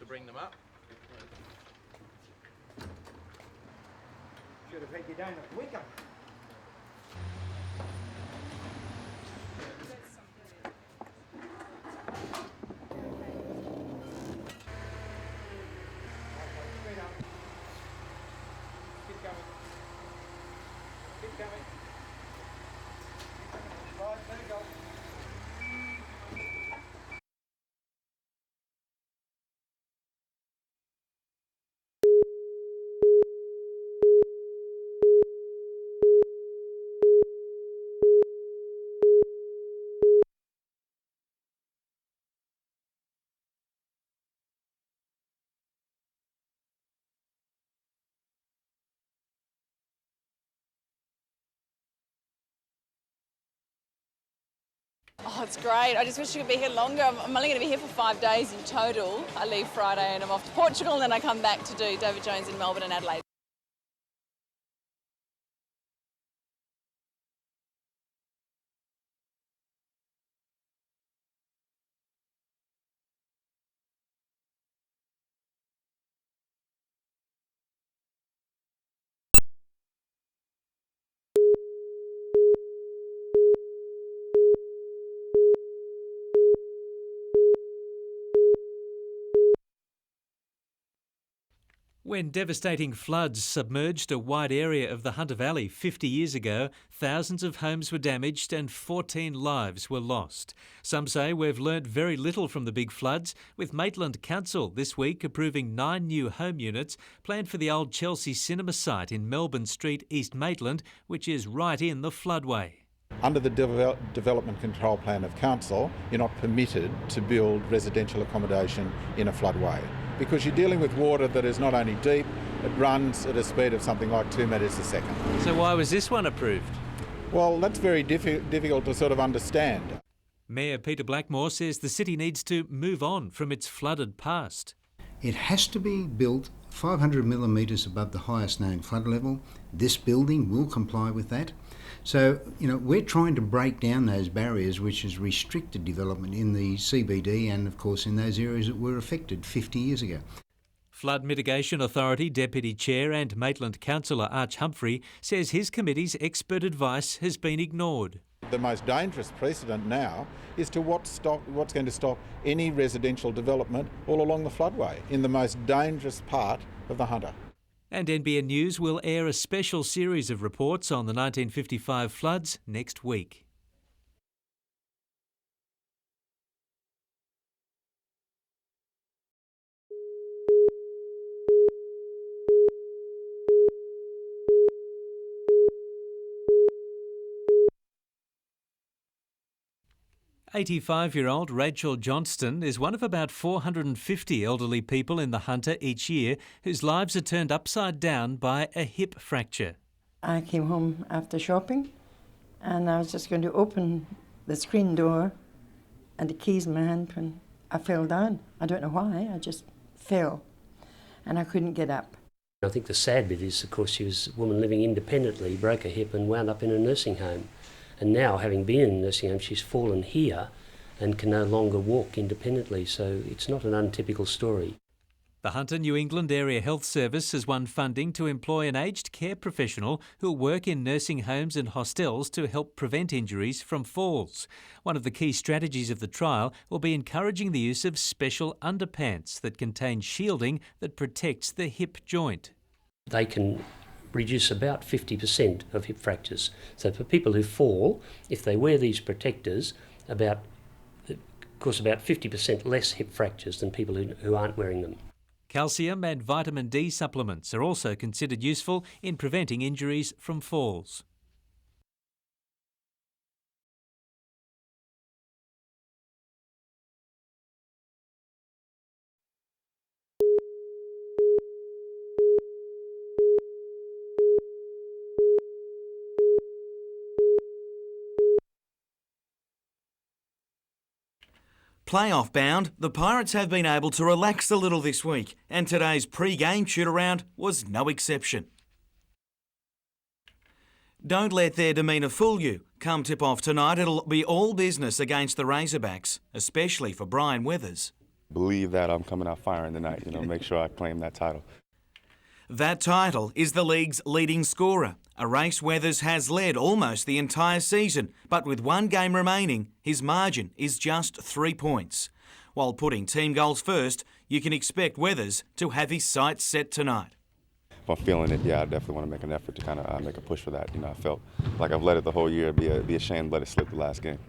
bring them up. Should have had your donut quicker. Keep going. Keep going. Right, there you go. Oh, it's great. I just wish I could be here longer. I'm only going to be here for 5 days in total. I leave Friday and I'm off to Portugal, and then I come back to do David Jones in Melbourne and Adelaide. When devastating floods submerged a wide area of the Hunter Valley 50 years ago, thousands of homes were damaged and 14 lives were lost. Some say we've learnt very little from the big floods, with Maitland Council this week approving 9 new home units planned for the old Chelsea cinema site in Melbourne Street, East Maitland, which is right in the floodway. Under the Development Control Plan of Council, you're not permitted to build residential accommodation in a floodway, because you're dealing with water that is not only deep, it runs at a speed of something like 2 metres a second. So why was this one approved? Well, that's very difficult to sort of understand. Mayor Peter Blackmore says the city needs to move on from its flooded past. It has to be built 500 millimetres above the highest known flood level. This building will comply with that. So, we're trying to break down those barriers which has restricted development in the CBD and, of course, in those areas that were affected 50 years ago. Flood Mitigation Authority Deputy Chair and Maitland Councillor Arch Humphrey says his committee's expert advice has been ignored. The most dangerous precedent now is to what's going to stop any residential development all along the floodway, in the most dangerous part of the Hunter. And NBN News will air a special series of reports on the 1955 floods next week. "85-year-old Rachel Johnston is one of about 450 elderly people in the Hunter each year whose lives are turned upside down by a hip fracture. I came home after shopping and I was just going to open the screen door and the keys in my hand when I fell down. I don't know why, I just fell and I couldn't get up. I think the sad bit is, of course, she was a woman living independently, broke her hip and wound up in a nursing home. And now, having been in a nursing home, she's fallen here and can no longer walk independently, so it's not an untypical story. The Hunter New England Area Health Service has won funding to employ an aged care professional who'll work in nursing homes and hostels to help prevent injuries from falls. One of the key strategies of the trial will be encouraging the use of special underpants that contain shielding that protects the hip joint. They can reduce about 50% of hip fractures. So for people who fall, if they wear these protectors, about 50% less hip fractures than people who aren't wearing them. Calcium and vitamin D supplements are also considered useful in preventing injuries from falls. Playoff bound, the Pirates have been able to relax a little this week, and today's pre-game shoot-around was no exception. Don't let their demeanour fool you. Come tip-off tonight, it'll be all business against the Razorbacks, especially for Brian Weathers. Believe that I'm coming out firing tonight, make sure I claim that title. That title is the league's leading scorer, a race Weathers has led almost the entire season, but with one game remaining, his margin is just 3 points. While putting team goals first, you can expect Weathers to have his sights set tonight. If I'm feeling it, I definitely want to make an effort to kind of make a push for that. I felt like I've let it the whole year, be a shame to let it slip the last game.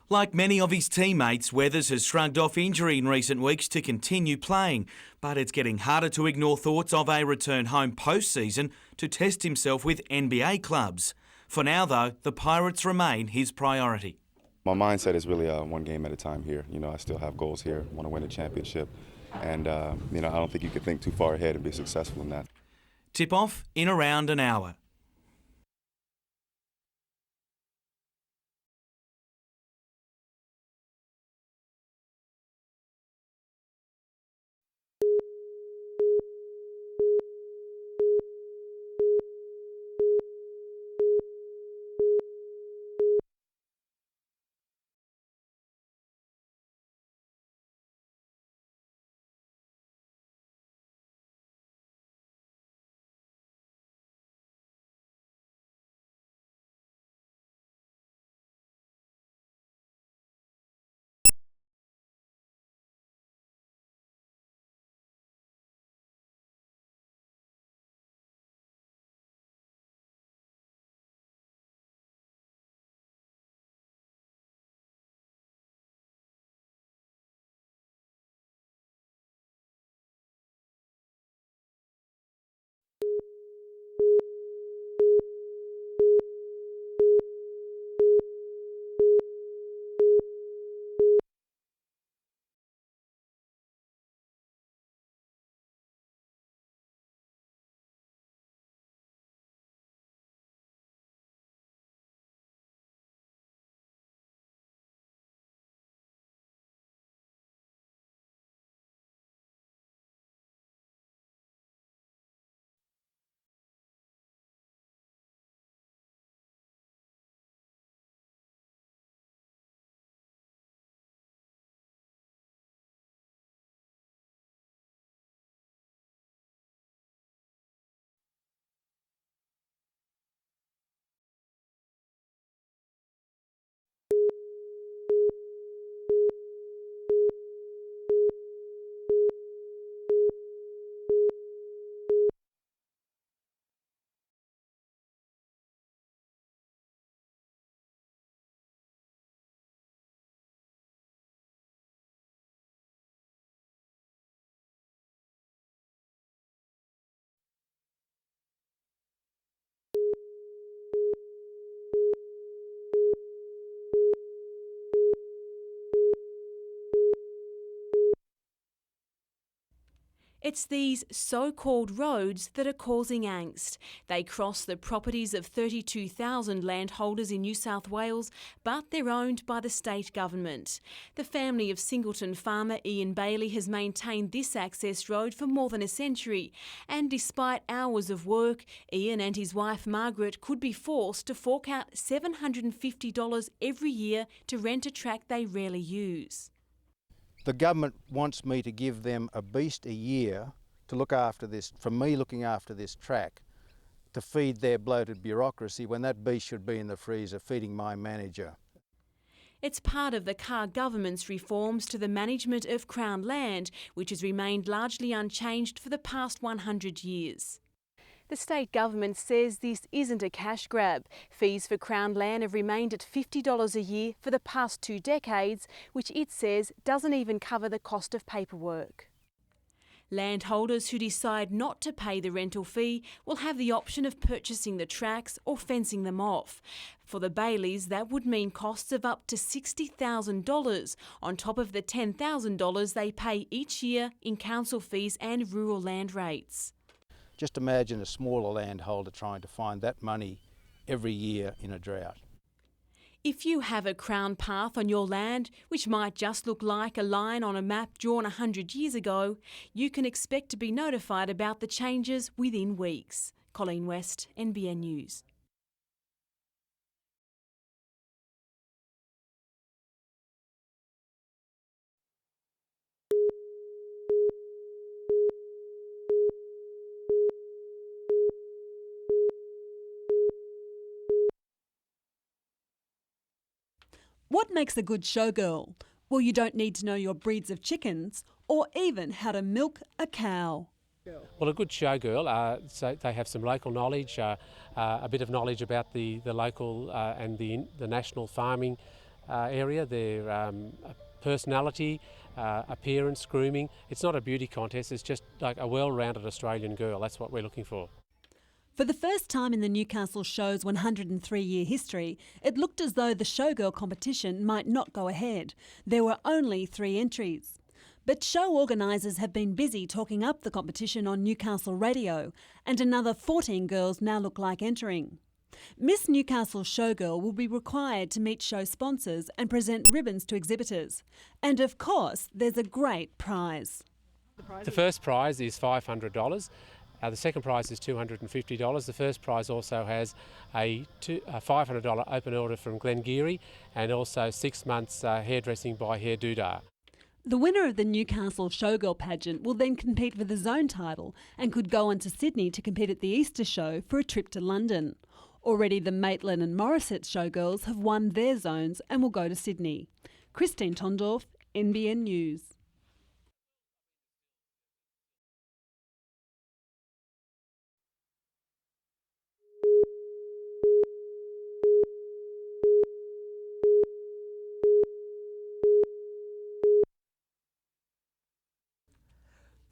Like many of his teammates, Weathers has shrugged off injury in recent weeks to continue playing, but it's getting harder to ignore thoughts of a return home post-season to test himself with NBA clubs. For now, though, the Pirates remain his priority. My mindset is really one game at a time here. I still have goals here, want to win a championship, and I don't think you can think too far ahead and be successful in that. Tip-off in around an hour. It's these so-called roads that are causing angst. They cross the properties of 32,000 landholders in New South Wales, but they're owned by the state government. The family of Singleton farmer Ian Bailey has maintained this access road for more than a century, and despite hours of work, Ian and his wife Margaret could be forced to fork out $750 every year to rent a track they rarely use. The government wants me to give them a beast a year to look after this, from me looking after this track, to feed their bloated bureaucracy when that beast should be in the freezer feeding my manager. It's part of the Carr government's reforms to the management of Crown land, which has remained largely unchanged for the past 100 years. The state government says this isn't a cash grab. Fees for Crown land have remained at $50 a year for the past 2 decades, which it says doesn't even cover the cost of paperwork. Landholders who decide not to pay the rental fee will have the option of purchasing the tracks or fencing them off. For the Baileys, that would mean costs of up to $60,000 on top of the $10,000 they pay each year in council fees and rural land rates. Just imagine a smaller landholder trying to find that money every year in a drought. If you have a Crown path on your land, which might just look like a line on a map drawn 100 years ago, you can expect to be notified about the changes within weeks. Colleen West, NBN News. What makes a good showgirl? Well, you don't need to know your breeds of chickens or even how to milk a cow. Well, a good showgirl, so they have some local knowledge, a bit of knowledge about the local and the national farming area, their personality, appearance, grooming. It's not a beauty contest, it's just like a well-rounded Australian girl. That's what we're looking for. For the first time in the Newcastle Show's 103-year history, it looked as though the showgirl competition might not go ahead. There were only 3 entries. But show organisers have been busy talking up the competition on Newcastle radio, and another 14 girls now look like entering. Miss Newcastle Showgirl will be required to meet show sponsors and present ribbons to exhibitors. And of course, there's a great prize. The first prize is $500. The second prize is $250. The first prize also has a $500 open order from Glengarry and also 6 months hairdressing by Hair Doodah. The winner of the Newcastle Showgirl pageant will then compete for the zone title and could go on to Sydney to compete at the Easter show for a trip to London. Already the Maitland and Morisset showgirls have won their zones and will go to Sydney. Christine Tondorf, NBN News.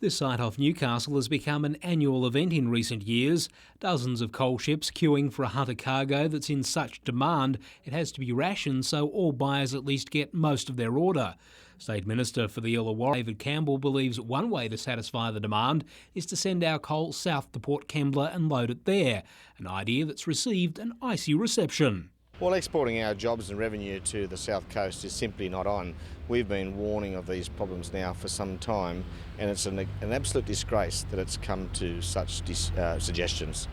This site off Newcastle has become an annual event in recent years. Dozens of coal ships queuing for a hunter cargo that's in such demand it has to be rationed so all buyers at least get most of their order. State Minister for the Illawarra, David Campbell, believes one way to satisfy the demand is to send our coal south to Port Kembla and load it there, an idea that's received an icy reception. Well, exporting our jobs and revenue to the south coast is simply not on. We've been warning of these problems now for some time, and it's an absolute disgrace that it's come to such suggestions.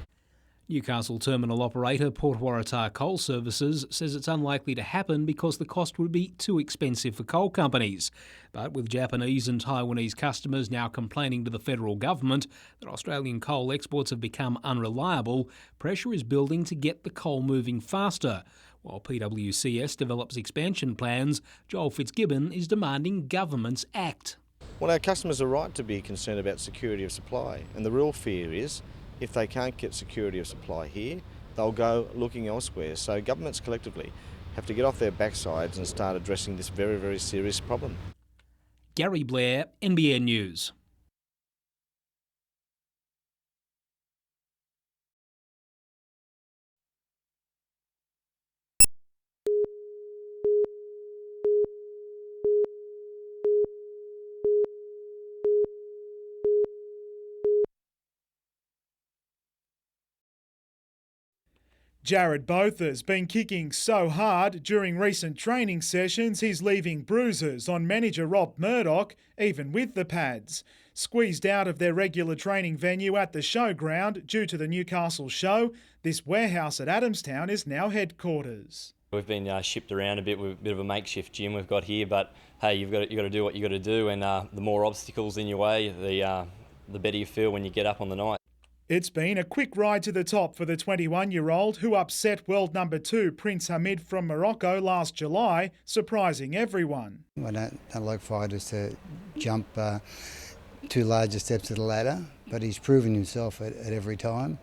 Newcastle terminal operator Port Waratah Coal Services says it's unlikely to happen because the cost would be too expensive for coal companies. But with Japanese and Taiwanese customers now complaining to the federal government that Australian coal exports have become unreliable, pressure is building to get the coal moving faster. While PWCS develops expansion plans, Joel Fitzgibbon is demanding governments act. Well, our customers are right to be concerned about security of supply, and the real fear is if they can't get security of supply here, they'll go looking elsewhere. So governments collectively have to get off their backsides and start addressing this very, very serious problem. Gary Blair, NBN News. Jared Botha's been kicking so hard during recent training sessions he's leaving bruises on manager Rob Murdoch, even with the pads. Squeezed out of their regular training venue at the showground due to the Newcastle show, this warehouse at Adamstown is now headquarters. We've been shipped around a bit with a bit of a makeshift gym we've got here, but hey, you've got to do what you got to do, and the more obstacles in your way, the better you feel when you get up on the night. It's been a quick ride to the top for the 21-year-old who upset world number 2 Prince Hamid from Morocco last July, surprising everyone. I don't like fighters to jump too large steps of the ladder, but he's proven himself at every time.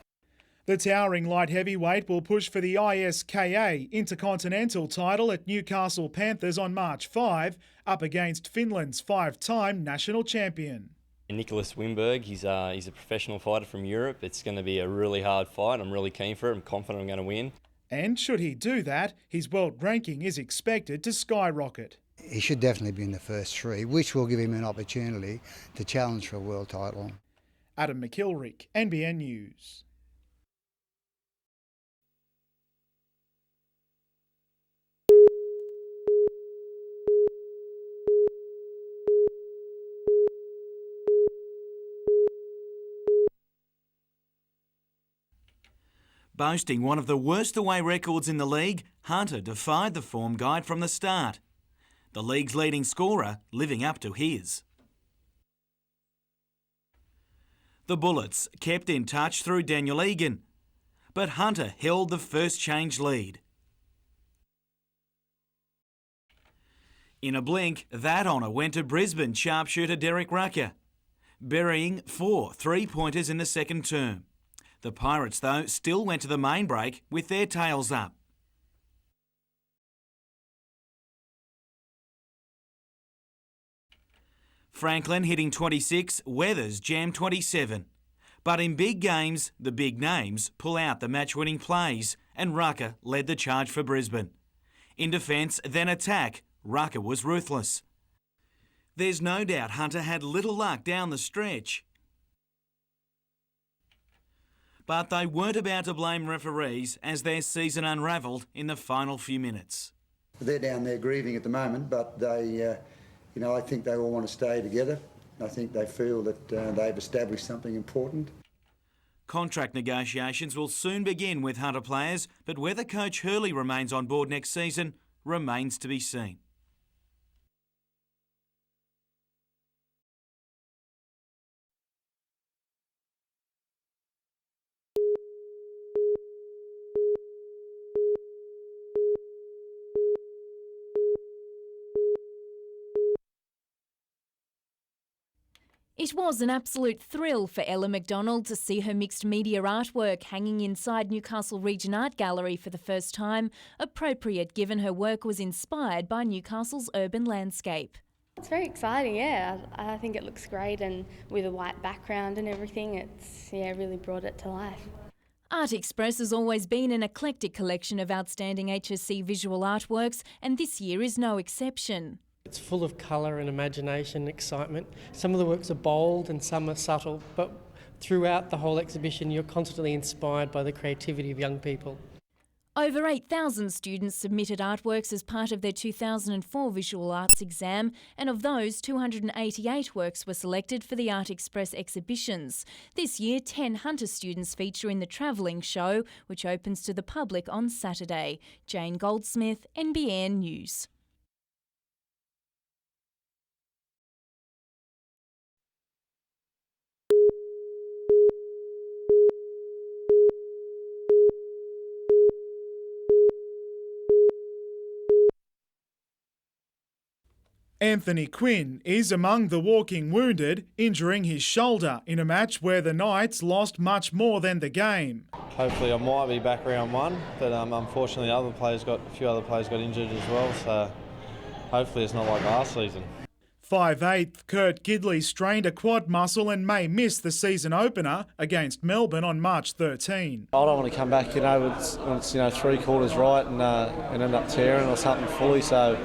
The towering light heavyweight will push for the ISKA Intercontinental title at Newcastle Panthers on March 5, up against Finland's 5-time national champion. Nicholas Wimberg, he's a professional fighter from Europe. It's going to be a really hard fight. I'm really keen for it. I'm confident I'm going to win. And should he do that, his world ranking is expected to skyrocket. He should definitely be in the first 3, which will give him an opportunity to challenge for a world title. Adam McIlrick, NBN News. Boasting one of the worst away records in the league, Hunter defied the form guide from the start. The league's leading scorer living up to his. The Bullets kept in touch through Daniel Egan, but Hunter held the first change lead. In a blink, that honour went to Brisbane sharpshooter Derek Rucker, burying 4 3-pointers in the second term. The Pirates, though, still went to the main break with their tails up. Franklin hitting 26, Weathers jammed 27. But in big games, the big names pull out the match-winning plays, and Rucker led the charge for Brisbane. In defence, then attack, Rucker was ruthless. There's no doubt Hunter had little luck down the stretch. But they weren't about to blame referees as their season unravelled in the final few minutes. They're down there grieving at the moment, but they, I think they all want to stay together. I think they feel that they've established something important. Contract negotiations will soon begin with Hunter players, but whether coach Hurley remains on board next season remains to be seen. It was an absolute thrill for Ella McDonald to see her mixed media artwork hanging inside Newcastle Region Art Gallery for the first time, appropriate given her work was inspired by Newcastle's urban landscape. It's very exciting, yeah. I think it looks great, and with a white background and everything, it's really brought it to life. Art Express has always been an eclectic collection of outstanding HSC visual artworks, and this year is no exception. It's full of colour and imagination and excitement. Some of the works are bold and some are subtle, but throughout the whole exhibition you're constantly inspired by the creativity of young people. Over 8,000 students submitted artworks as part of their 2004 Visual Arts exam, and of those, 288 works were selected for the Art Express exhibitions. This year, 10 Hunter students feature in the Travelling Show, which opens to the public on Saturday. Jane Goldsmith, NBN News. Anthony Quinn is among the walking wounded, injuring his shoulder in a match where the Knights lost much more than the game. Hopefully I might be back round one, but unfortunately a few other players got injured as well, so hopefully it's not like last season. 5'8" Kurt Gidley strained a quad muscle and may miss the season opener against Melbourne on March 13. I don't want to come back, when it's 3 quarters right and end up tearing or something fully, so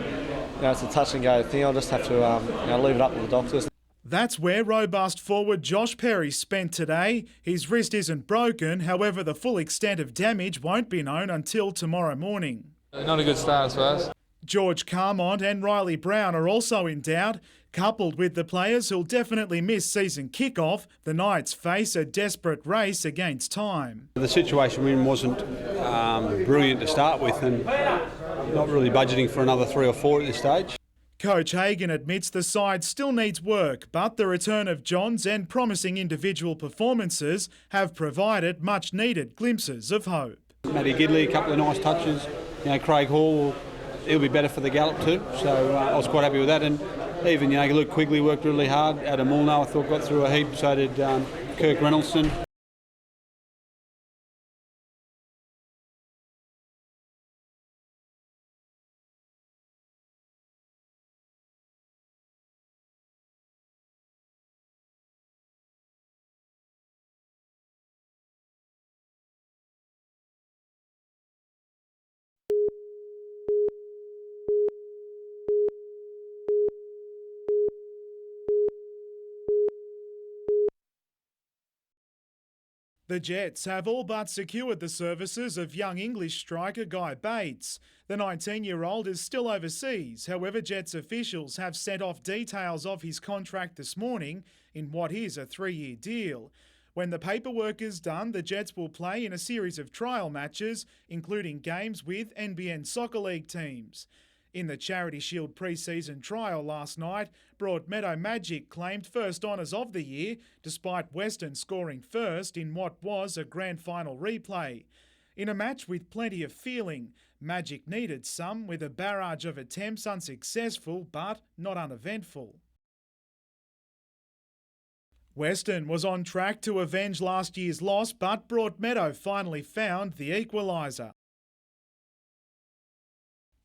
it's a touch and go thing. I'll just have to leave it up to the doctors. That's where robust forward Josh Perry spent today. His wrist isn't broken, however the full extent of damage won't be known until tomorrow morning. Not a good start as far as. George Carmont and Riley Brown are also in doubt. Coupled with the players who'll definitely miss season kickoff, the Knights face a desperate race against time. The situation we're in wasn't brilliant to start with, and not really budgeting for another 3 or 4 at this stage. Coach Hagan admits the side still needs work, but the return of Johns and promising individual performances have provided much needed glimpses of hope. Matty Gidley, a couple of nice touches. Craig Hall, he'll be better for the gallop too, so I was quite happy with that. And even, Luke Quigley worked really hard. Adam Mulno, I thought, got through a heap, so did Kirk Reynoldsson. The Jets have all but secured the services of young English striker Guy Bates. The 19-year-old is still overseas, however Jets officials have sent off details of his contract this morning in what is a 3-year deal. When the paperwork is done, the Jets will play in a series of trial matches, including games with NBN Soccer League teams. In the Charity Shield pre-season trial last night, Broadmeadow Magic claimed first honours of the year, despite Western scoring first in what was a grand final replay. In a match with plenty of feeling, Magic needed some, with a barrage of attempts unsuccessful but not uneventful. Western was on track to avenge last year's loss, but Broadmeadow finally found the equaliser.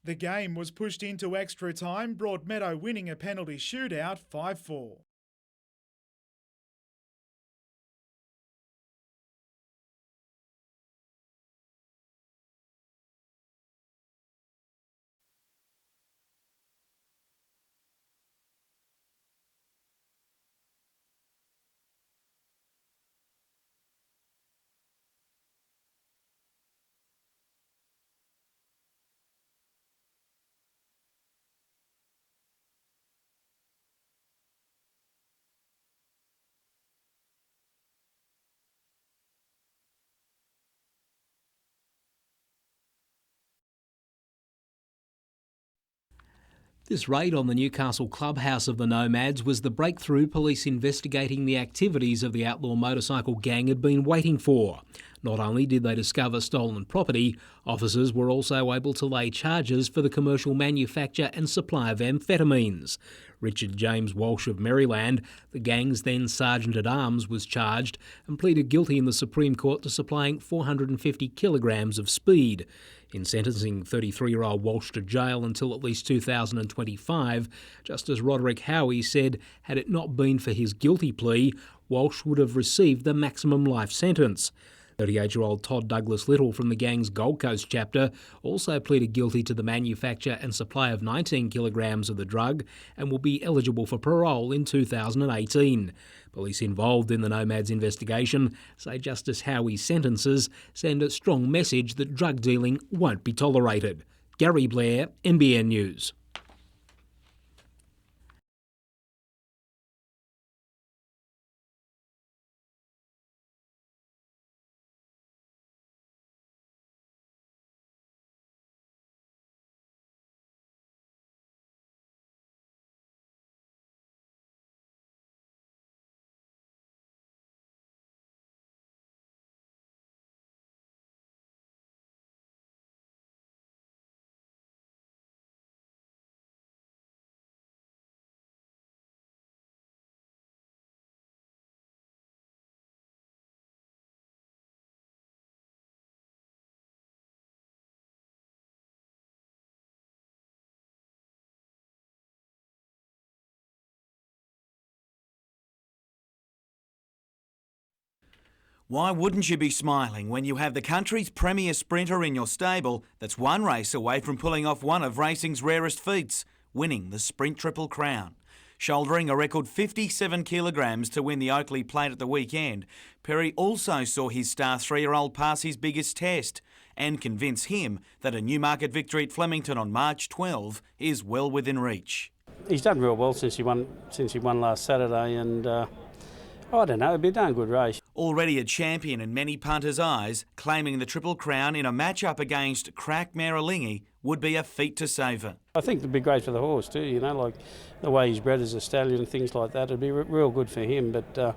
The game was pushed into extra time, Broadmeadow winning a penalty shootout 5-4. This raid on the Newcastle clubhouse of the Nomads was the breakthrough police investigating the activities of the outlaw motorcycle gang had been waiting for. Not only did they discover stolen property, officers were also able to lay charges for the commercial manufacture and supply of amphetamines. Richard James Walsh of Maryland, the gang's then Sergeant-at-Arms, was charged and pleaded guilty in the Supreme Court to supplying 450 kilograms of speed. In sentencing 33-year-old Walsh to jail until at least 2025, Justice Roderick Howie said had it not been for his guilty plea, Walsh would have received the maximum life sentence. 38-year-old Todd Douglas Little from the gang's Gold Coast chapter also pleaded guilty to the manufacture and supply of 19 kilograms of the drug and will be eligible for parole in 2018. Police involved in the Nomads investigation say Justice Howie's sentences send a strong message that drug dealing won't be tolerated. Gary Blair, NBN News. Why wouldn't you be smiling when you have the country's premier sprinter in your stable that's one race away from pulling off one of racing's rarest feats, winning the Sprint Triple Crown? Shouldering a record 57 kilograms to win the Oakley Plate at the weekend, Perry also saw his star 3-year-old pass his biggest test and convince him that a Newmarket victory at Flemington on March 12 is well within reach. He's done real well since he won last Saturday, and I don't know, it'll be a darn good race. Already a champion in many punters' eyes, claiming the Triple Crown in a match-up against crack Maralingi would be a feat to savour. I think it'd be great for the horse too, you know, like the way he's bred as a stallion and things like that. It'd be real good for him, but,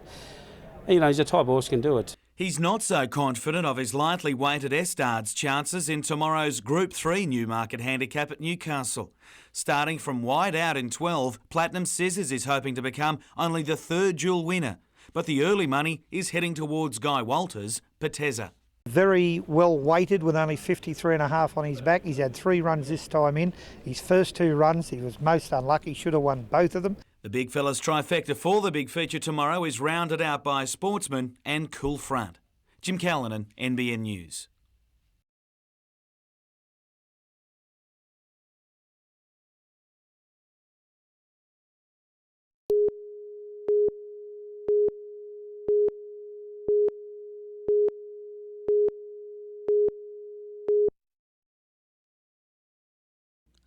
you know, he's a type of horse can do it. He's not so confident of his lightly weighted Estard's chances in tomorrow's Group 3 Newmarket handicap at Newcastle. Starting from wide out in 12, Platinum Scissors is hoping to become only the third dual winner. But the early money is heading towards Guy Walters' Patezza. Very well weighted with only 53.5 on his back. He's had 3 runs this time in. His first 2 runs, he was most unlucky, should have won both of them. The big fella's trifecta for the big feature tomorrow is rounded out by Sportsman and Cool Front. Jim Callanan, NBN News.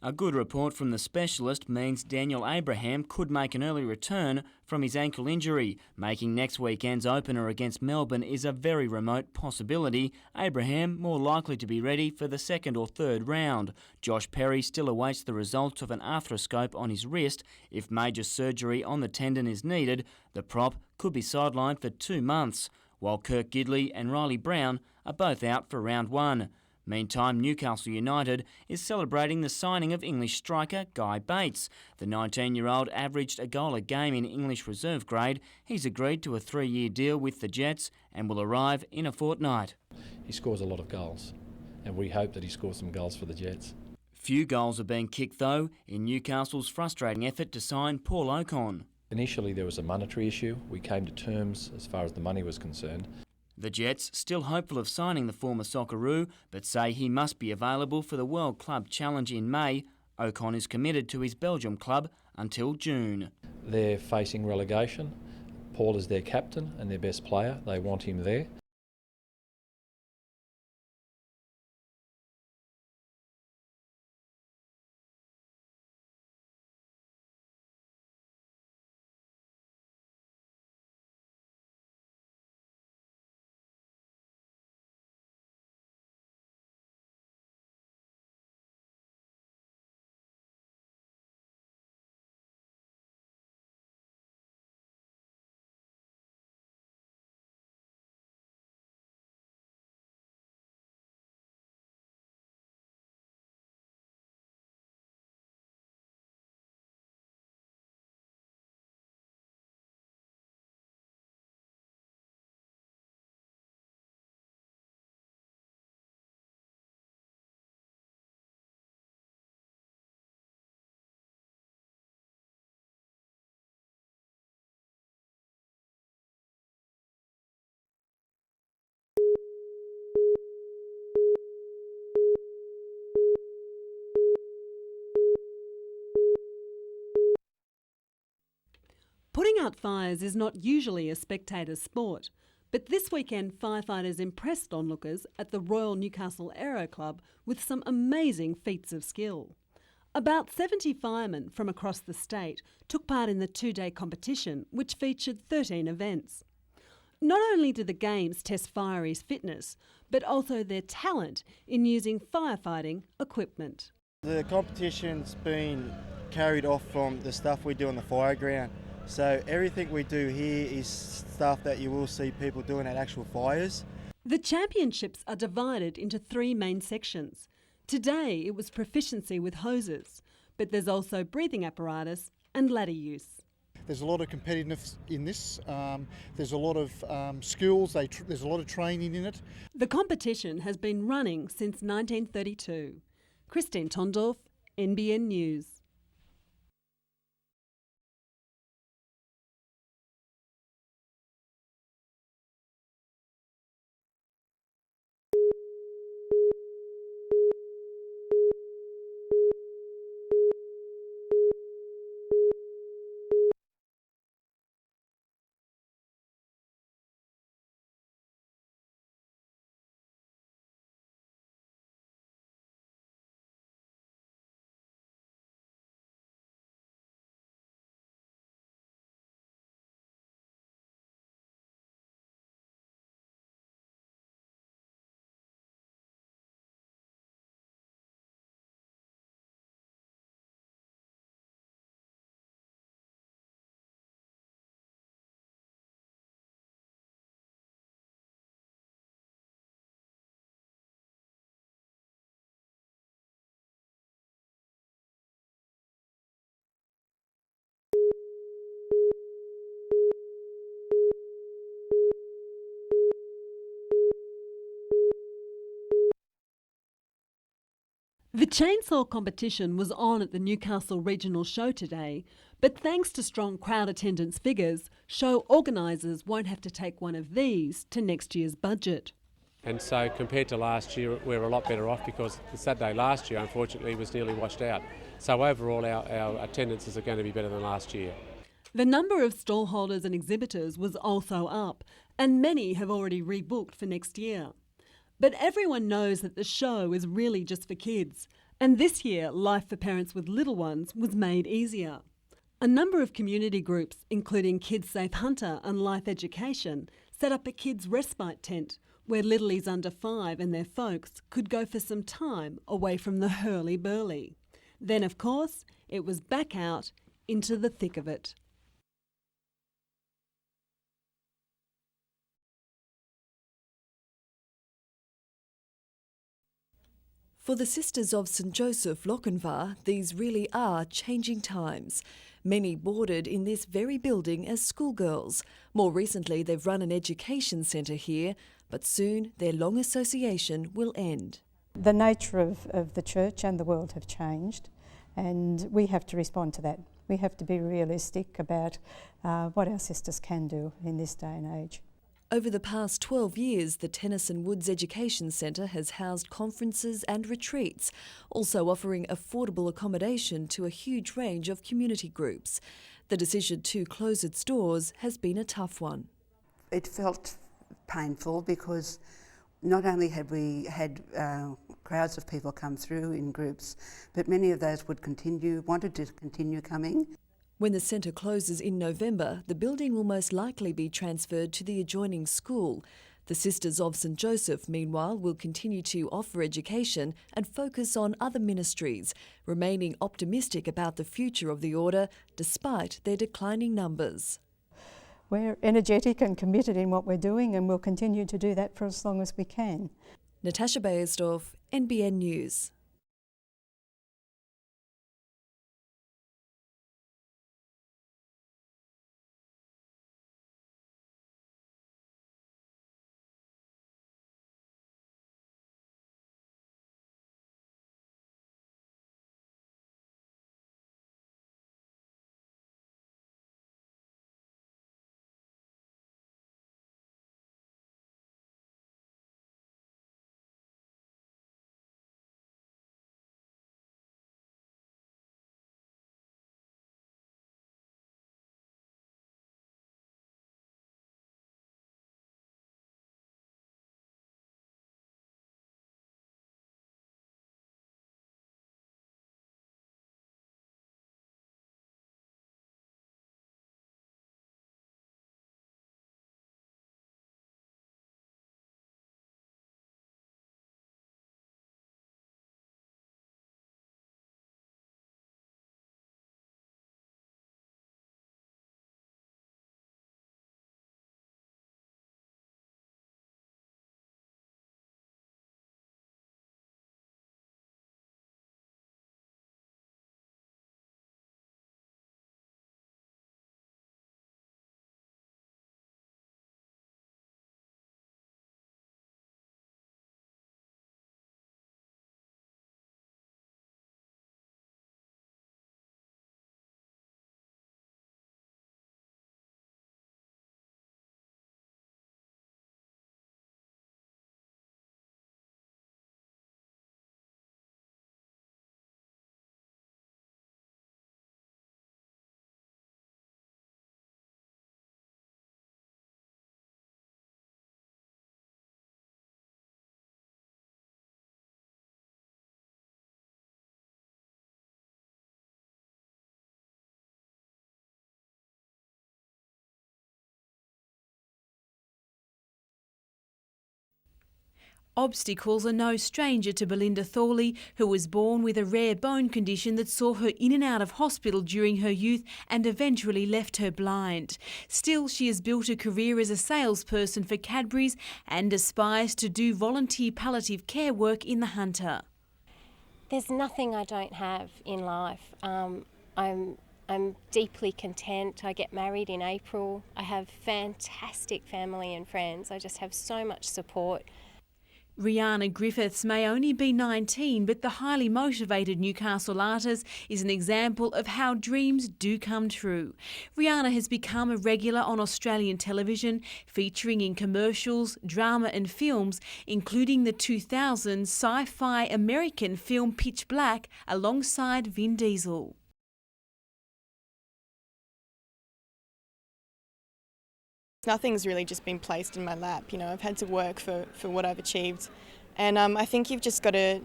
A good report from the specialist means Daniel Abraham could make an early return from his ankle injury. Making next weekend's opener against Melbourne is a very remote possibility. Abraham more likely to be ready for the second or third round. Josh Perry still awaits the results of an arthroscope on his wrist. If major surgery on the tendon is needed, the prop could be sidelined for 2 months, while Kirk Gidley and Riley Brown are both out for round 1. Meantime, Newcastle United is celebrating the signing of English striker Guy Bates. The 19-year-old averaged a goal a game in English reserve grade. He's agreed to a 3-year deal with the Jets and will arrive in a fortnight. He scores a lot of goals, and we hope that he scores some goals for the Jets. Few goals are being kicked, though, in Newcastle's frustrating effort to sign Paul Ocon. Initially there was a monetary issue. We came to terms as far as the money was concerned. The Jets, still hopeful of signing the former Socceroo, but say he must be available for the World Club Challenge in May. Ocon is committed to his Belgium club until June. They're facing relegation. Paul is their captain and their best player. They want him there. Putting out fires is not usually a spectator sport, but this weekend firefighters impressed onlookers at the Royal Newcastle Aero Club with some amazing feats of skill. About 70 firemen from across the state took part in the 2-day competition, which featured 13 events. Not only did the games test fireys' fitness, but also their talent in using firefighting equipment. The competition's been carried off from the stuff we do on the fire ground. So everything we do here is stuff that you will see people doing at actual fires. The championships are divided into 3 main sections. Today it was proficiency with hoses, but there's also breathing apparatus and ladder use. There's a lot of competitiveness in this. There's a lot of skills. There's a lot of training in it. The competition has been running since 1932. Christine Tondorf, NBN News. The chainsaw competition was on at the Newcastle Regional Show today, but thanks to strong crowd attendance figures, show organisers won't have to take one of these to next year's budget. And so compared to last year, we're a lot better off because the Saturday last year, unfortunately, was nearly washed out. So overall, our attendances are going to be better than last year. The number of stallholders and exhibitors was also up, and many have already rebooked for next year. But everyone knows that the show is really just for kids, and this year life for parents with little ones was made easier. A number of community groups, including Kids Safe Hunter and Life Education, set up a kids' respite tent where littlies under 5 and their folks could go for some time away from the hurly-burly. Then, of course, it was back out into the thick of it. For the Sisters of St Joseph Lochinvar, these really are changing times. Many boarded in this very building as schoolgirls. More recently, they've run an education centre here, but soon their long association will end. The nature of the church and the world have changed, and we have to respond to that. We have to be realistic about what our sisters can do in this day and age. Over the past 12 years, the Tennyson Woods Education Centre has housed conferences and retreats, also offering affordable accommodation to a huge range of community groups. The decision to close its doors has been a tough one. It felt painful because not only had we had crowds of people come through in groups, but many of those wanted to continue coming. When the centre closes in November, the building will most likely be transferred to the adjoining school. The Sisters of St Joseph, meanwhile, will continue to offer education and focus on other ministries, remaining optimistic about the future of the order despite their declining numbers. We're energetic and committed in what we're doing, and we'll continue to do that for as long as we can. Natasha Bayersdorf, NBN News. Obstacles are no stranger to Belinda Thorley, who was born with a rare bone condition that saw her in and out of hospital during her youth and eventually left her blind. Still, she has built a career as a salesperson for Cadbury's and aspires to do volunteer palliative care work in the Hunter. There's nothing I don't have in life. I'm deeply content. I get married in April. I have fantastic family and friends. I just have so much support. Rihanna Griffiths may only be 19, but the highly motivated Newcastle artist is an example of how dreams do come true. Rihanna has become a regular on Australian television, featuring in commercials, drama and films, including the 2000 sci-fi American film Pitch Black alongside Vin Diesel. Nothing's really just been placed in my lap. You know, I've had to work for what I've achieved, and I think you've just got to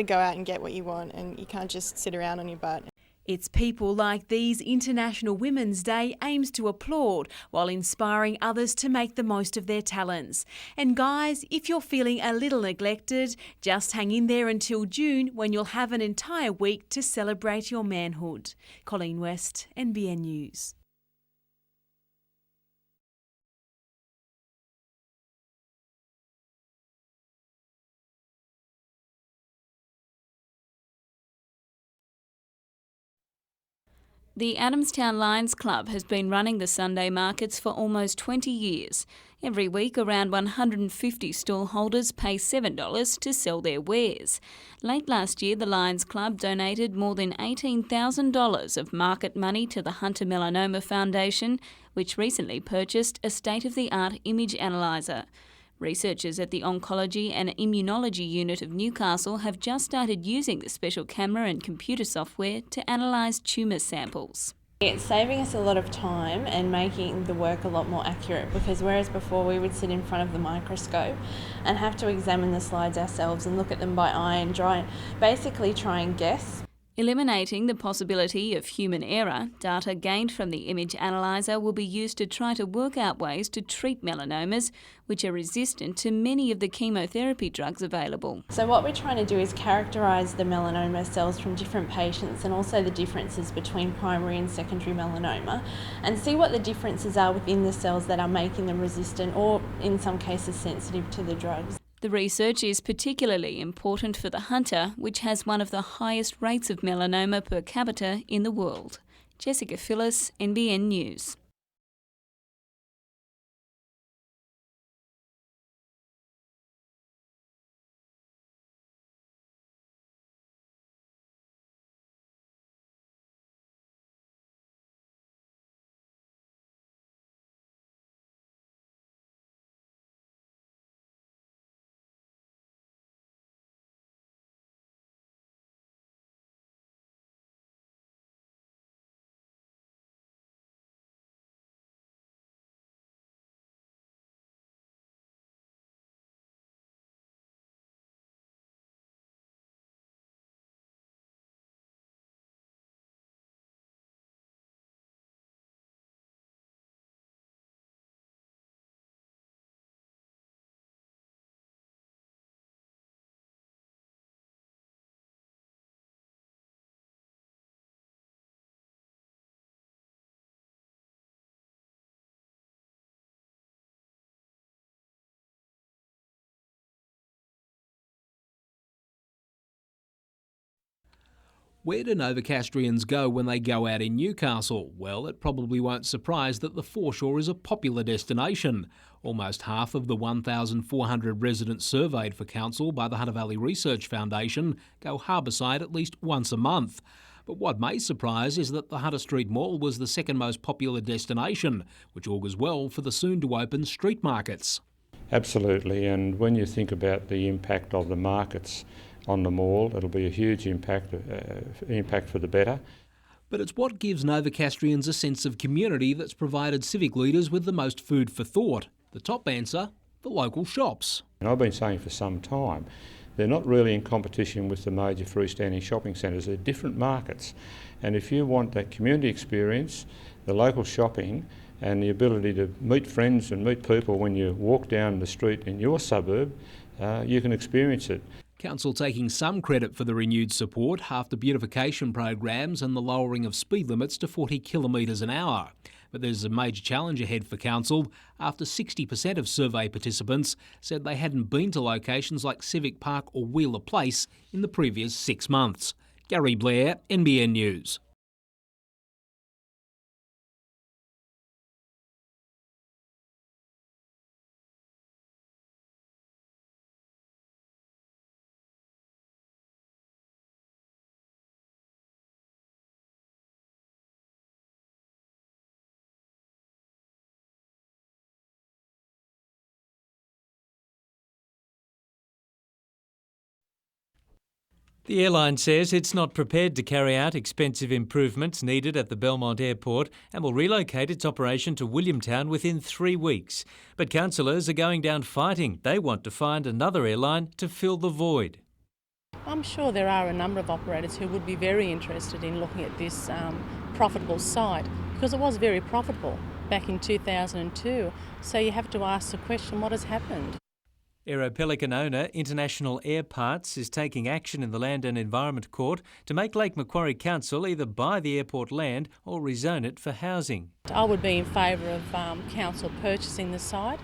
go out and get what you want, and you can't just sit around on your butt. It's people like these International Women's Day aims to applaud while inspiring others to make the most of their talents. And guys, if you're feeling a little neglected, just hang in there until June when you'll have an entire week to celebrate your manhood. Colleen West, NBN News. The Adamstown Lions Club has been running the Sunday markets for almost 20 years. Every week, around 150 stallholders pay $7 to sell their wares. Late last year, the Lions Club donated more than $18,000 of market money to the Hunter Melanoma Foundation, which recently purchased a state-of-the-art image analyser. Researchers at the Oncology and Immunology Unit of Newcastle have just started using the special camera and computer software to analyse tumour samples. It's saving us a lot of time and making the work a lot more accurate, because whereas before we would sit in front of the microscope and have to examine the slides ourselves and look at them by eye and basically try and guess. Eliminating the possibility of human error, data gained from the image analyser will be used to try to work out ways to treat melanomas, which are resistant to many of the chemotherapy drugs available. So what we're trying to do is characterise the melanoma cells from different patients and also the differences between primary and secondary melanoma, and see what the differences are within the cells that are making them resistant or in some cases sensitive to the drugs. The research is particularly important for the Hunter, which has one of the highest rates of melanoma per capita in the world. Jessica Phyllis, NBN News. Where do Novocastrians go when they go out in Newcastle? Well, it probably won't surprise that the foreshore is a popular destination. Almost half of the 1,400 residents surveyed for council by the Hunter Valley Research Foundation go harbourside at least once a month. But what may surprise is that the Hunter Street Mall was the second most popular destination, which augurs well for the soon-to-open street markets. Absolutely, and when you think about the impact of the markets on the mall, it'll be a huge impact for the better. But it's what gives Novocastrians a sense of community that's provided civic leaders with the most food for thought. The top answer, the local shops. And I've been saying for some time, they're not really in competition with the major freestanding shopping centres. They're different markets. And if you want that community experience, the local shopping and the ability to meet friends and meet people when you walk down the street in your suburb, you can experience it. Council taking some credit for the renewed support after beautification programs and the lowering of speed limits to 40 kilometres an hour. But there's a major challenge ahead for Council after 60% of survey participants said they hadn't been to locations like Civic Park or Wheeler Place in the previous 6 months. Gary Blair, NBN News. The airline says it's not prepared to carry out expensive improvements needed at the Belmont Airport and will relocate its operation to Williamtown within 3 weeks. But councillors are going down fighting. They want to find another airline to fill the void. I'm sure there are a number of operators who would be very interested in looking at this profitable site, because it was very profitable back in 2002. So you have to ask the question, what has happened? Aeropelican owner International Air Parts is taking action in the Land and Environment Court to make Lake Macquarie Council either buy the airport land or rezone it for housing. I would be in favour of council purchasing the site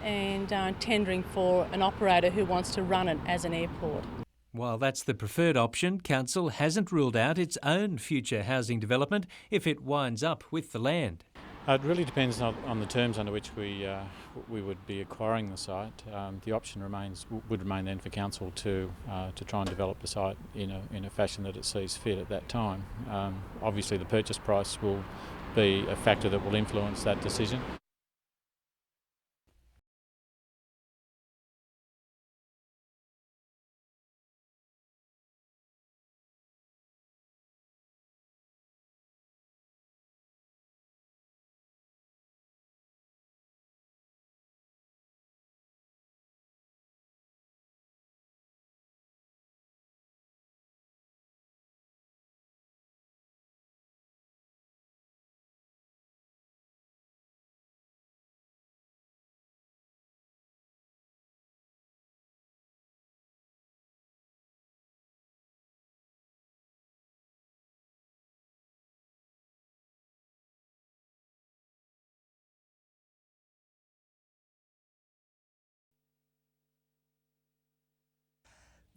and tendering for an operator who wants to run it as an airport. While that's the preferred option, Council hasn't ruled out its own future housing development if it winds up with the land. It really depends on the terms under which we would be acquiring the site. The option would remain then for Council to try and develop the site in a fashion that it sees fit at that time. Obviously the purchase price will be a factor that will influence that decision.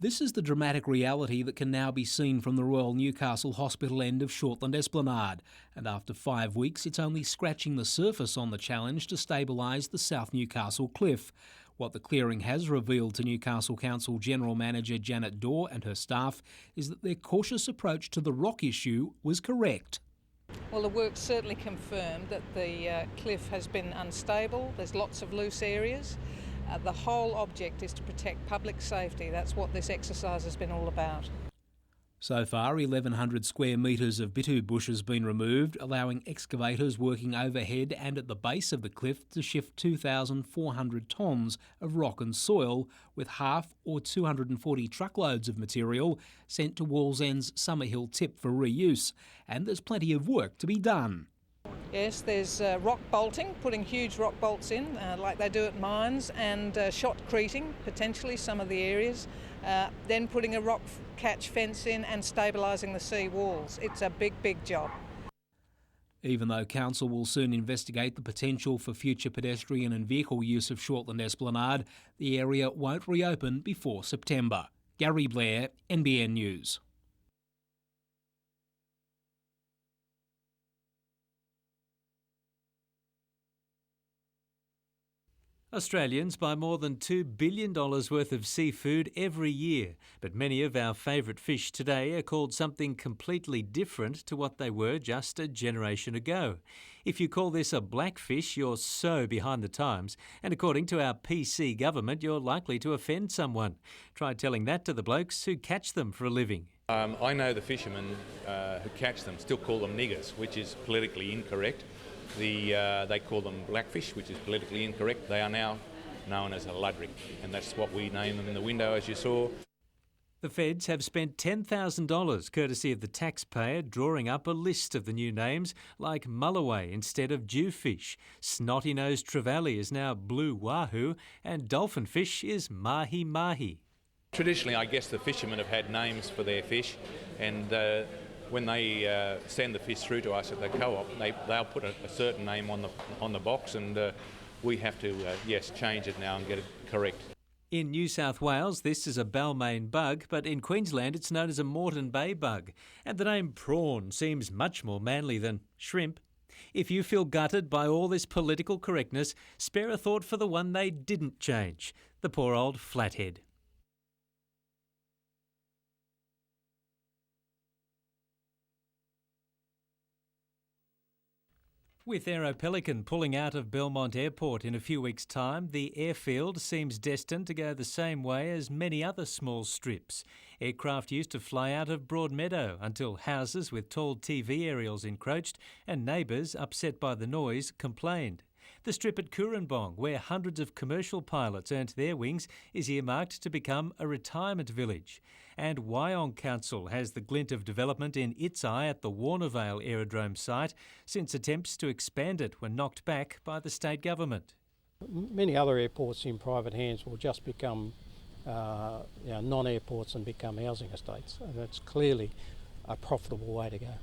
This is the dramatic reality that can now be seen from the Royal Newcastle Hospital end of Shortland Esplanade, and after 5 weeks it's only scratching the surface on the challenge to stabilise the South Newcastle cliff. What the clearing has revealed to Newcastle Council General Manager Janet Dorr and her staff is that their cautious approach to the rock issue was correct. Well, the work certainly confirmed that the cliff has been unstable. There's lots of loose areas. The whole object is to protect public safety. That's what this exercise has been all about. So far, 1,100 square metres of bitu bush has been removed, allowing excavators working overhead and at the base of the cliff to shift 2,400 tonnes of rock and soil, with half or 240 truckloads of material sent to Wallsend's Summerhill tip for reuse. And there's plenty of work to be done. Yes, there's rock bolting, putting huge rock bolts in, like they do at mines, and shotcreting, potentially, some of the areas. Then putting a rock catch fence in and stabilising the sea walls. It's a big, big job. Even though Council will soon investigate the potential for future pedestrian and vehicle use of Shortland Esplanade, the area won't reopen before September. Gary Blair, NBN News. Australians buy more than $2 billion worth of seafood every year, but many of our favourite fish today are called something completely different to what they were just a generation ago. If you call this a blackfish, you're so behind the times, and according to our PC government, you're likely to offend someone. Try telling that to the blokes who catch them for a living. I know the fishermen who catch them still call them niggers, which is politically incorrect. They call them blackfish, which is politically incorrect. They are now known as a ludrick, and that's what we name them in the window, as you saw. The feds have spent $10,000, courtesy of the taxpayer, drawing up a list of the new names, like mulloway instead of jewfish. Snotty-nosed trevally is now blue wahoo, and dolphinfish is mahi-mahi. Traditionally, I guess the fishermen have had names for their fish, and when they send the fish through to us at the co-op, they'll put a certain name on the box, and we have to, change it now and get it correct. In New South Wales, this is a Balmain bug, but in Queensland it's known as a Moreton Bay bug. And the name prawn seems much more manly than shrimp. If you feel gutted by all this political correctness, spare a thought for the one they didn't change, the poor old flathead. With Aeropelican pulling out of Belmont Airport in a few weeks' time, the airfield seems destined to go the same way as many other small strips. Aircraft used to fly out of Broadmeadow until houses with tall TV aerials encroached and neighbours, upset by the noise, complained. The strip at Cooranbong, where hundreds of commercial pilots earned their wings, is earmarked to become a retirement village. And Wyong Council has the glint of development in its eye at the Warnervale aerodrome site, since attempts to expand it were knocked back by the state government. Many other airports in private hands will just become non-airports and become housing estates. And that's clearly a profitable way to go.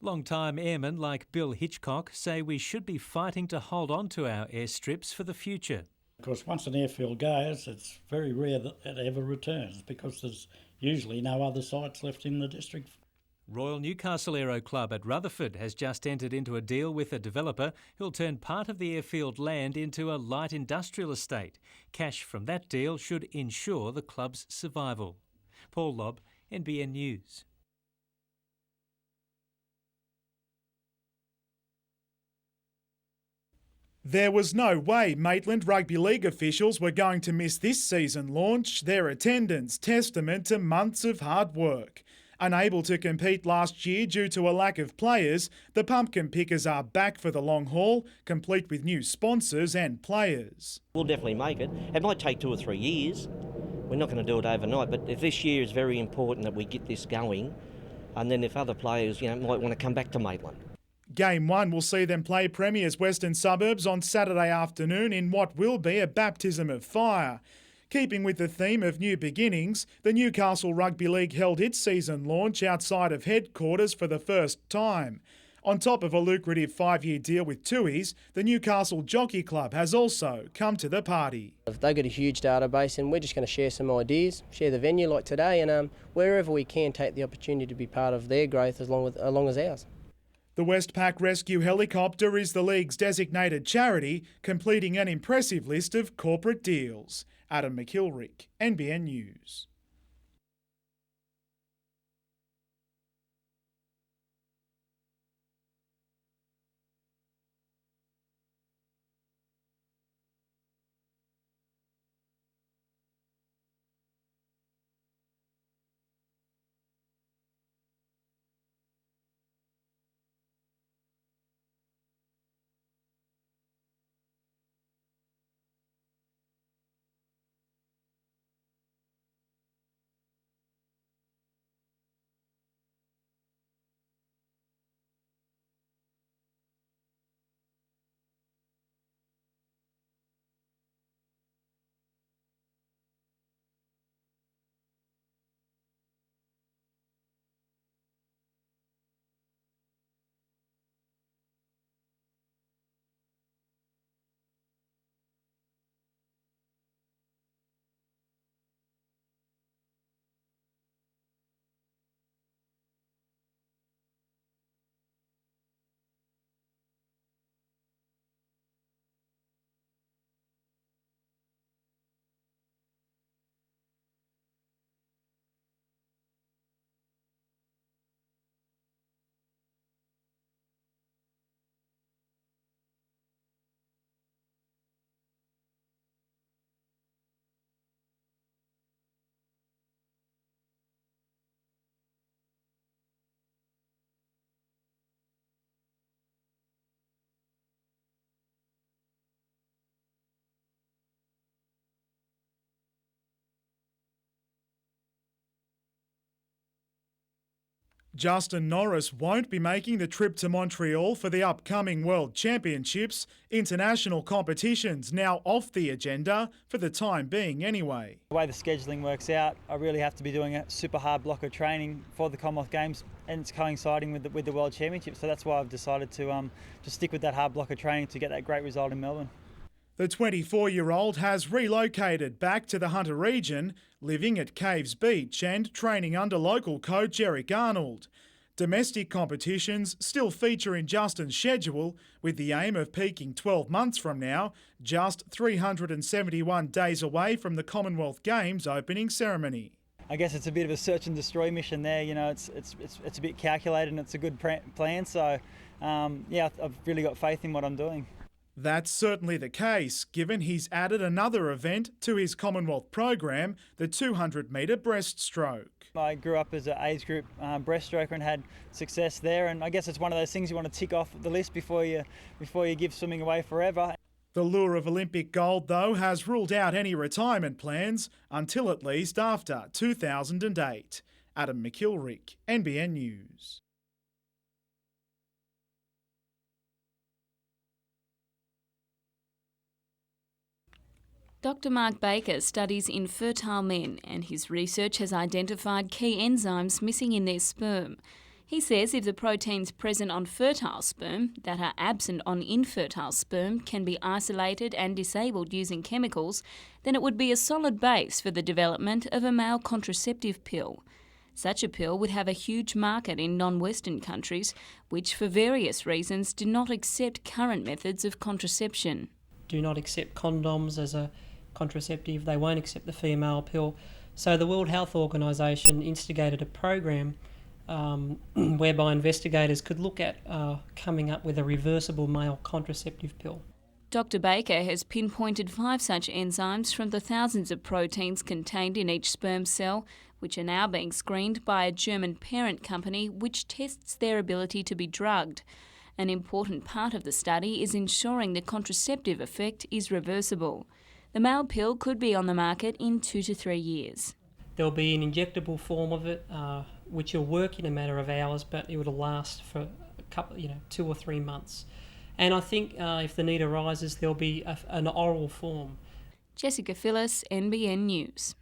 Long-time airmen like Bill Hitchcock say we should be fighting to hold on to our airstrips for the future. Of course, once an airfield goes, it's very rare that it ever returns because there's usually no other sites left in the district. Royal Newcastle Aero Club at Rutherford has just entered into a deal with a developer who'll turn part of the airfield land into a light industrial estate. Cash from that deal should ensure the club's survival. Paul Lobb, NBN News. There was no way Maitland Rugby League officials were going to miss this season launch, their attendance testament to months of hard work. Unable to compete last year due to a lack of players, the Pumpkin Pickers are back for the long haul, complete with new sponsors and players. We'll definitely make it. It might take 2 or 3 years. We're not going to do it overnight, but if this year is very important that we get this going, and then if other players, might want to come back to Maitland. Game 1 will see them play Premier's Western Suburbs on Saturday afternoon in what will be a baptism of fire. Keeping with the theme of new beginnings, the Newcastle Rugby League held its season launch outside of headquarters for the first time. On top of a lucrative 5-year deal with Tui's, the Newcastle Jockey Club has also come to the party. They've got a huge database and we're just going to share some ideas, share the venue like today, and wherever we can take the opportunity to be part of their growth along as ours. The Westpac Rescue Helicopter is the league's designated charity, completing an impressive list of corporate deals. Adam McIlrick, NBN News. Justin Norris won't be making the trip to Montreal for the upcoming World Championships. International competitions now off the agenda for the time being anyway. The way the scheduling works out, I really have to be doing a super hard block of training for the Commonwealth Games, and it's coinciding with the World Championships, so that's why I've decided to just stick with that hard block of training to get that great result in Melbourne. The 24-year-old has relocated back to the Hunter region, living at Caves Beach and training under local coach Eric Arnold. Domestic competitions still feature in Justin's schedule, with the aim of peaking 12 months from now, just 371 days away from the Commonwealth Games opening ceremony. I guess it's a bit of a search and destroy mission there. It's a bit calculated and it's a good plan. So, I've really got faith in what I'm doing. That's certainly the case, given he's added another event to his Commonwealth program, the 200-metre breaststroke. I grew up as an age group breaststroker and had success there, and I guess it's one of those things you want to tick off the list before you give swimming away forever. The lure of Olympic gold, though, has ruled out any retirement plans until at least after 2008. Adam McIlrick, NBN News. Dr. Mark Baker studies infertile men, and his research has identified key enzymes missing in their sperm. He says if the proteins present on fertile sperm that are absent on infertile sperm can be isolated and disabled using chemicals, then it would be a solid base for the development of a male contraceptive pill. Such a pill would have a huge market in non-Western countries, which for various reasons do not accept current methods of contraception. Do not accept condoms as a contraceptive, they won't accept the female pill. So the World Health Organisation instigated a program whereby investigators could look at coming up with a reversible male contraceptive pill. Dr Baker has pinpointed 5 such enzymes from the thousands of proteins contained in each sperm cell, which are now being screened by a German parent company which tests their ability to be drugged. An important part of the study is ensuring the contraceptive effect is reversible. The male pill could be on the market in 2 to 3 years. There'll be an injectable form of it, which will work in a matter of hours, but it will last for a couple, 2 or 3 months. And I think if the need arises, there'll be an oral form. Jessica Phyllis, NBN News.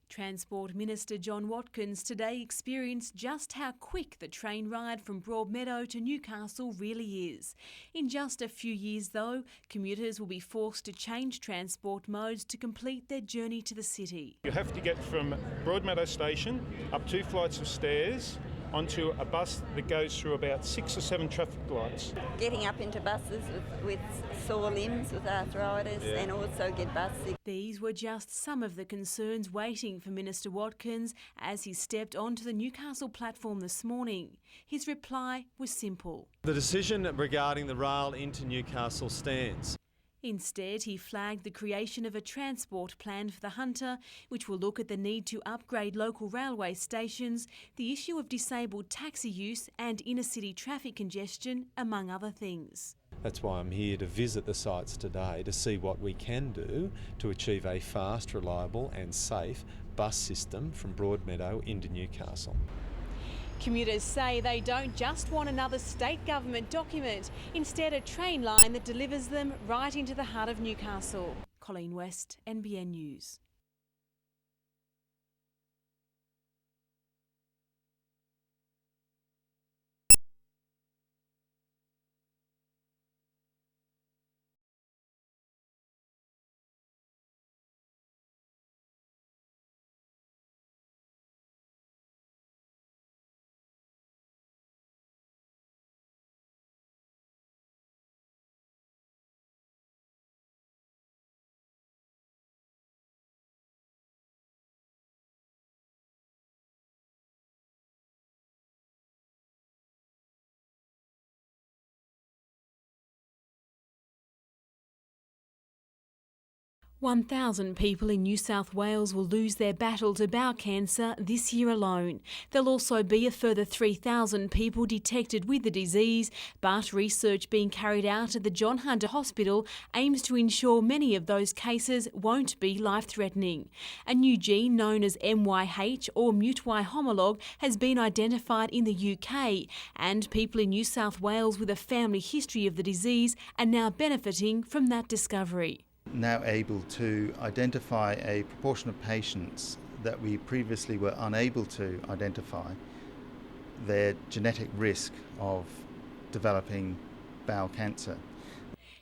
Transport Minister John Watkins today experienced just how quick the train ride from Broadmeadow to Newcastle really is. In just a few years, though, commuters will be forced to change transport modes to complete their journey to the city. You have to get from Broadmeadow Station up 2 flights of stairs onto a bus that goes through about 6 or 7 traffic lights. Getting up into buses with sore limbs, with arthritis, and also get bus sick. These were just some of the concerns waiting for Minister Watkins as he stepped onto the Newcastle platform this morning. His reply was simple. The decision regarding the rail into Newcastle stands. Instead, he flagged the creation of a transport plan for the Hunter, which will look at the need to upgrade local railway stations, the issue of disabled taxi use and inner-city traffic congestion, among other things. That's why I'm here to visit the sites today to see what we can do to achieve a fast, reliable and safe bus system from Broadmeadow into Newcastle. Commuters say they don't just want another state government document, instead a train line that delivers them right into the heart of Newcastle. Colleen West, NBN News. "1,000 people in New South Wales will lose their battle to bowel cancer this year alone. There'll also be a further 3,000 people detected with the disease, but research being carried out at the John Hunter Hospital aims to ensure many of those cases won't be life-threatening. A new gene known as MYH or mute-Y homolog has been identified in the UK, and people in New South Wales with a family history of the disease are now benefiting from that discovery. Now able to identify a proportion of patients that we previously were unable to identify their genetic risk of developing bowel cancer.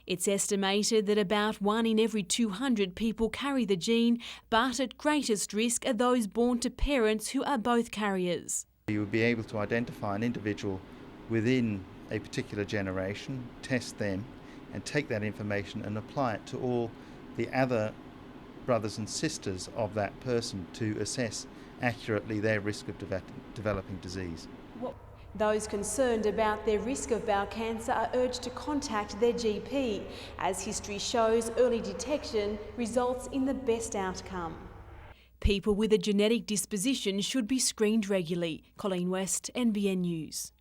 It's estimated that about 1 in every 200 people carry the gene, but at greatest risk are those born to parents who are both carriers. You would be able to identify an individual within a particular generation, test them, and take that information and apply it to all the other brothers and sisters of that person to assess accurately their risk of developing disease. Those concerned about their risk of bowel cancer are urged to contact their GP, as history shows early detection results in the best outcome. People with a genetic disposition should be screened regularly. Colleen West, NBN News.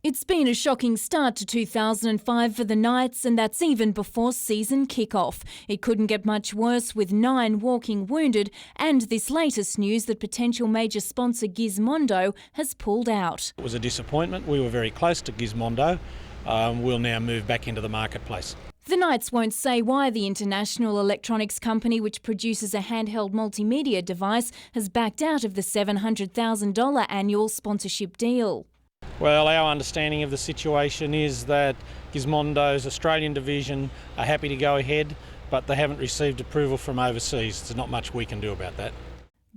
It's been a shocking start to 2005 for the Knights, and that's even before season kick-off. It couldn't get much worse, with 9 walking wounded, and this latest news that potential major sponsor Gizmondo has pulled out. It was a disappointment. We were very close to Gizmondo. We'll now move back into the marketplace. The Knights won't say why the international electronics company, which produces a handheld multimedia device, has backed out of the $700,000 annual sponsorship deal. Well, our understanding of the situation is that Gizmondo's Australian division are happy to go ahead, but they haven't received approval from overseas. There's not much we can do about that.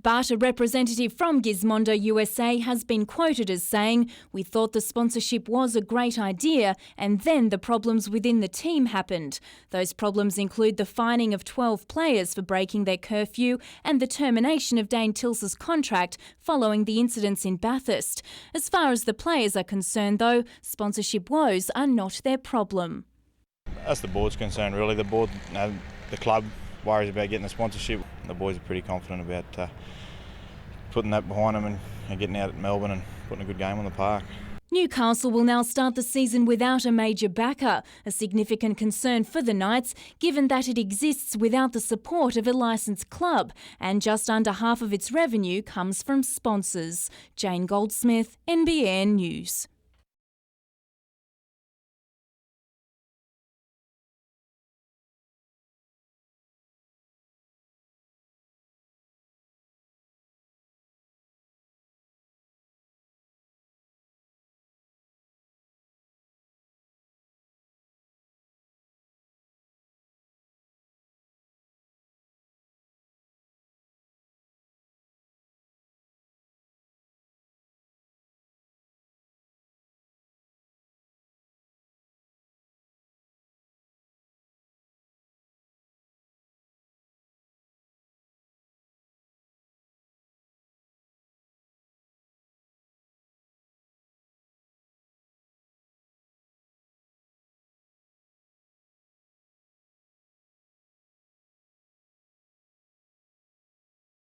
But a representative from Gizmondo USA has been quoted as saying, "We thought the sponsorship was a great idea, and then the problems within the team happened. Those problems include the fining of 12 players for breaking their curfew and the termination of Dane Tils's contract following the incidents in Bathurst. As far as the players are concerned, though, sponsorship woes are not their problem." As the board's concerned, really, the club worries about getting the sponsorship. The boys are pretty confident about putting that behind them and getting out at Melbourne and putting a good game on the park. Newcastle will now start the season without a major backer, a significant concern for the Knights, given that it exists without the support of a licensed club, and just under half of its revenue comes from sponsors. Jane Goldsmith, NBN News.